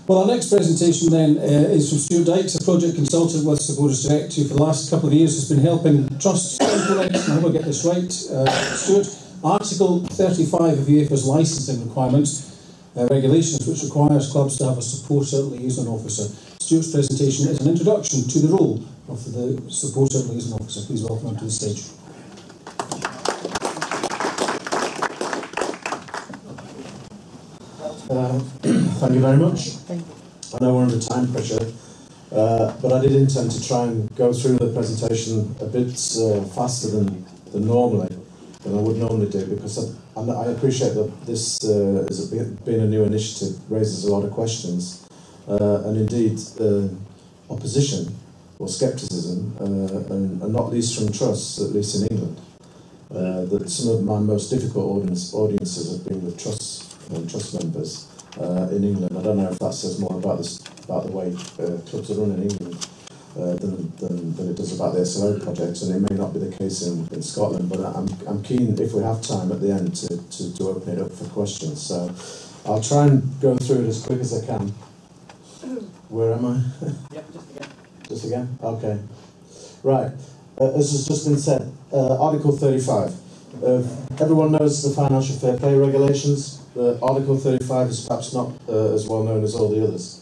Well, our next presentation then is from Stuart Dykes, a project consultant with Supporters Direct, who for the last couple of years has been helping trusts implement, and I hope I get this right, Stuart, Article 35 of UEFA's licensing requirements, regulations which requires clubs to have a supporter liaison officer. Stuart's presentation is an introduction to the role of the supporter liaison officer. Please welcome him to the stage. Thank you very much. I know we're under time pressure, but I did intend to try and go through the presentation a bit faster than I would normally do, because I appreciate that this being a new initiative raises a lot of questions, and indeed opposition or scepticism, and not least from trusts, at least in England. That some of my most difficult audiences have been with trusts and trust members in England. I don't know if that says more about the way clubs are run in England than it does about the SLO project, and it may not be the case in Scotland, but I'm keen, if we have time at the end, to open it up for questions. So I'll try and go through it as quick as I can. Where am I? Yep, just again. Just again? Okay. Right. As has just been said, Article 35. Everyone knows the financial fair play regulations. Article 35 is perhaps not as well known as all the others.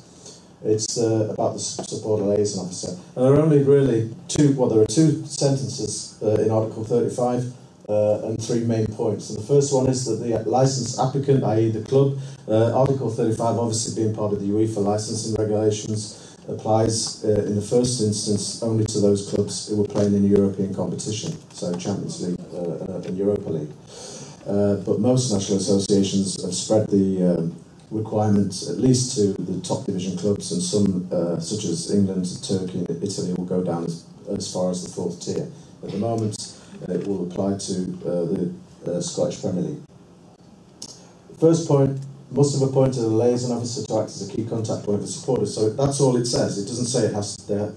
It's about the supporter liaison officer. And there are only really there are two sentences in Article 35 and three main points. And the first one is that the licensed applicant, i.e. the club, Article 35 obviously being part of the UEFA licensing regulations, applies in the first instance only to those clubs who were playing in European competition, so Champions League and Europa League. But most national associations have spread the requirement at least to the top division clubs, and some, such as England, Turkey, and Italy, will go down as far as the fourth tier. At the moment, it will apply to the Scottish Premier League. First point, must have appointed a liaison officer to act as a key contact point for supporters. So that's all it says. It doesn't say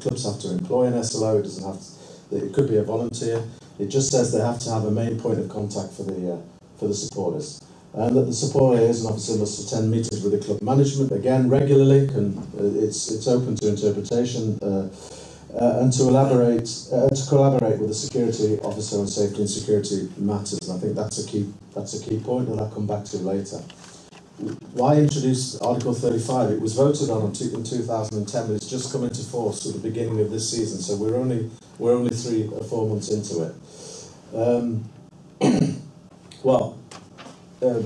clubs have to employ an SLO. It doesn't have to, it could be a volunteer. It just says they have to have a main point of contact for the supporters, and that the supporter liaison officer must attend meetings with the club management, again regularly, and it's open to interpretation, and to collaborate with the security officer on safety and security matters. And I think that's a key point, and I'll come back to later. Why introduce Article 35? It was voted on in 2010, but it's just come into force at the beginning of this season, so we're only 3 or 4 months into it.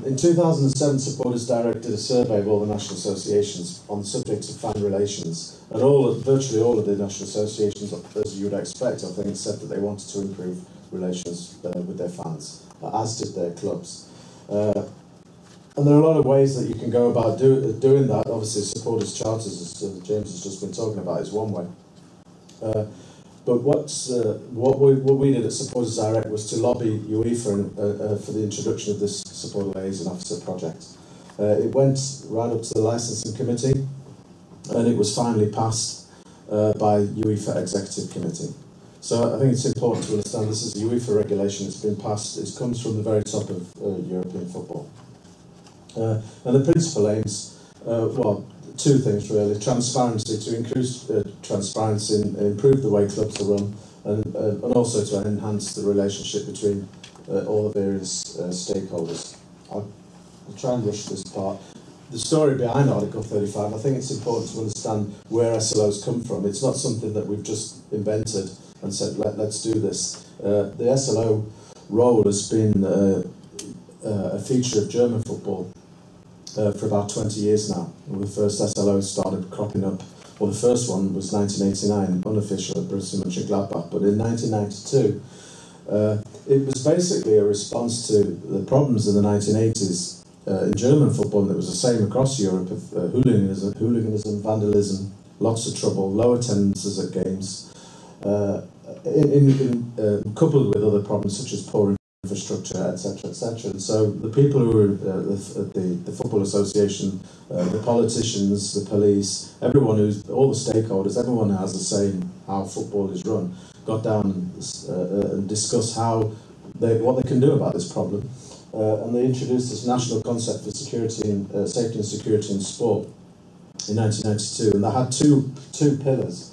In 2007, Supporters Direct did a survey of all the national associations on the subject of fan relations, and virtually all of the national associations, as you would expect, I think, said that they wanted to improve relations with their fans, as did their clubs. And there are a lot of ways that you can go about doing that. Obviously, supporters' charters, as James has just been talking about, is one way. But what we did at Supporters Direct was to lobby UEFA for the introduction of this supporter liaison officer project. It went right up to the licensing committee, and it was finally passed by UEFA Executive Committee. So I think it's important to understand this is a UEFA regulation. It's been passed. It comes from the very top of European football. And the principal aims, two things really: transparency, to increase transparency and improve the way clubs are run, and also to enhance the relationship between all the various stakeholders. I'll try and rush this part. The story behind Article 35, I think it's important to understand where SLOs come from. It's not something that we've just invented and said, let's do this. The SLO role has been a feature of German football for about 20 years now. The first SLO started cropping up. Well, the first one was 1989, unofficial at Borussia Mönchengladbach, but in 1992, it was basically a response to the problems in the 1980s in German football, and it was the same across Europe, of hooliganism, vandalism, lots of trouble, low attendances at games, coupled with other problems such as poor infrastructure, etc., etc. And so the people who were at the Football Association, the politicians, the police, all the stakeholders, everyone who has a say in how football is run, got down and discussed what they can do about this problem. And they introduced this national concept for security and safety and security in sport, in 1992, and that had two pillars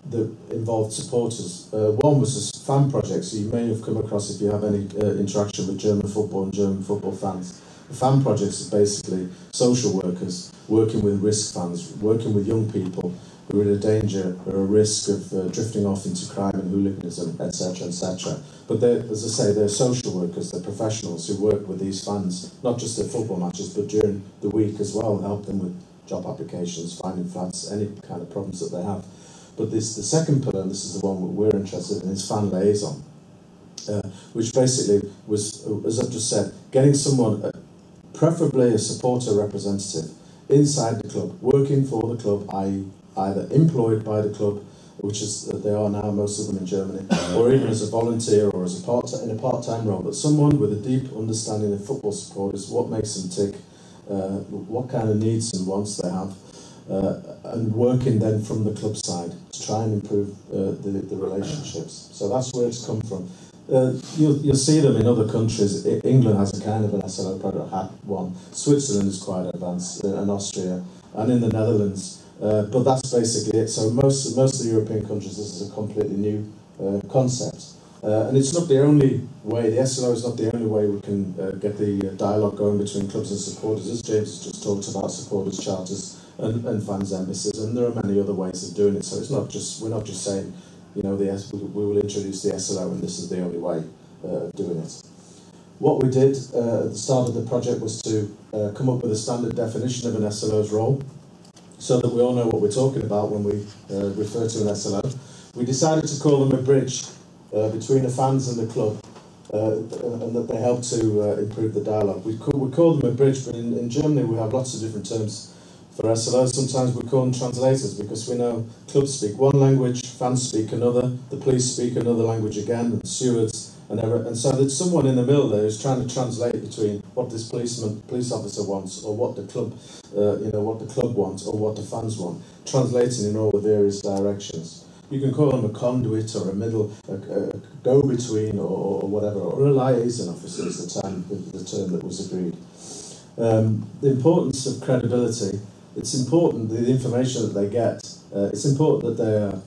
that involved supporters. One was a fan project, so you may have come across, if you have any interaction with German football and German football fans. The fan projects are basically social workers working with risk fans, working with young people who are in a danger or a risk of drifting off into crime and hooliganism, etc., etc. But they're, as I say, they're social workers, they're professionals who work with these fans, not just at football matches, but during the week as well, and help them with job applications, finding flats, any kind of problems that they have. But the second pillar, and this is the one that we're interested in, is fan liaison, which basically was, as I've just said, getting someone, preferably a supporter representative, inside the club, working for the club, i.e. either employed by the club, which is they are now, most of them in Germany, or even as a volunteer or as a in a part-time role, but someone with a deep understanding of football supporters, what makes them tick, what kind of needs and wants they have, and working then from the club side to try and improve the relationships. So that's where it's come from. You'll see them in other countries. England has a kind of an SLO program, had one. Switzerland is quite advanced, and Austria, and in the Netherlands. But that's basically it. So most of the European countries, this is a completely new concept. And it's not the only way, the SLO is not the only way we can get the dialogue going between clubs and supporters. As James has just talked about, supporters charters and fans embassies, and there are many other ways of doing it. So it's not just, we're not just saying, you know, we will introduce the SLO and this is the only way of doing it. What we did at the start of the project was to come up with a standard definition of an SLO's role, so that we all know what we're talking about when we refer to an SLO. We decided to call them a bridge between the fans and the club, and that they help to improve the dialogue. We call them a bridge, but in Germany we have lots of different terms for SLOs. Sometimes we call them translators, because we know clubs speak one language, fans speak another, the police speak another language again, and stewards, and so there's someone in the middle there who's trying to translate between what this police officer wants, or what the club, what the club wants, or what the fans want, translating in all the various directions. You can call them a conduit, or a middle, a go-between, or whatever, or a liaison officer is the term that was agreed. The importance of credibility. It's important, the information that they get, it's important that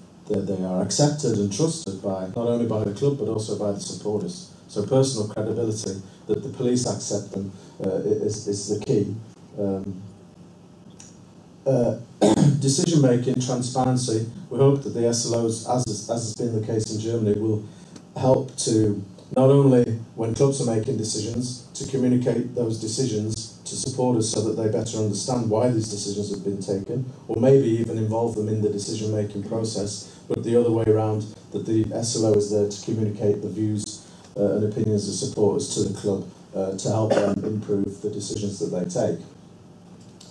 they are accepted and trusted by, not only by the club, but also by the supporters. So personal credibility, that the police accept them, is the key. Decision-making, transparency. We hope that the SLOs, as has been the case in Germany, will help to, not only when clubs are making decisions, to communicate those decisions to supporters so that they better understand why these decisions have been taken, or maybe even involve them in the decision-making process, but the other way around, that the SLO is there to communicate the views and opinions of supporters to the club to help them improve the decisions that they take.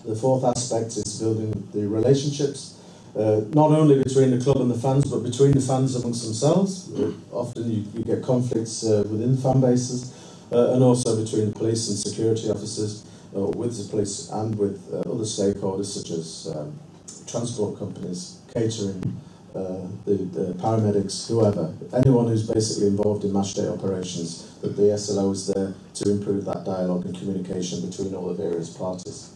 The fourth aspect is building the relationships, not only between the club and the fans, but between the fans amongst themselves. Often you get conflicts within fan bases, and also between the police and security officers, with the police and with other stakeholders such as transport companies, catering, the paramedics, whoever, anyone who's basically involved in match day operations, that the SLO is there to improve that dialogue and communication between all the various parties.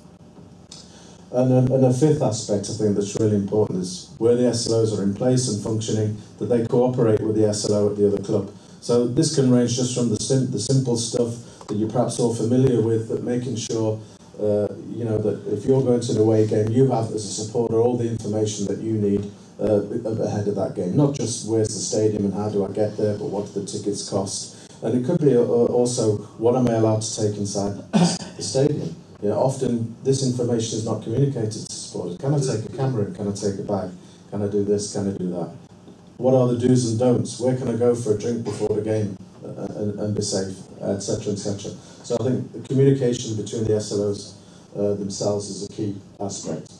And a fifth aspect, I think, that's really important is where the SLOs are in place and functioning, that they cooperate with the SLO at the other club. So this can range just from the simple stuff that you're perhaps all familiar with, that making sure, that if you're going to an away game, you have, as a supporter, all the information that you need ahead of that game. Not just where's the stadium and how do I get there, but what do the tickets cost. And it could be also, what am I allowed to take inside the stadium? Often this information is not communicated to supporters. Can I take a camera in? Can I take a bag? Can I do this? Can I do that? What are the do's and don'ts? Where can I go for a drink before the game and be safe, etc., etc. So I think the communication between the SLOs themselves is a key aspect.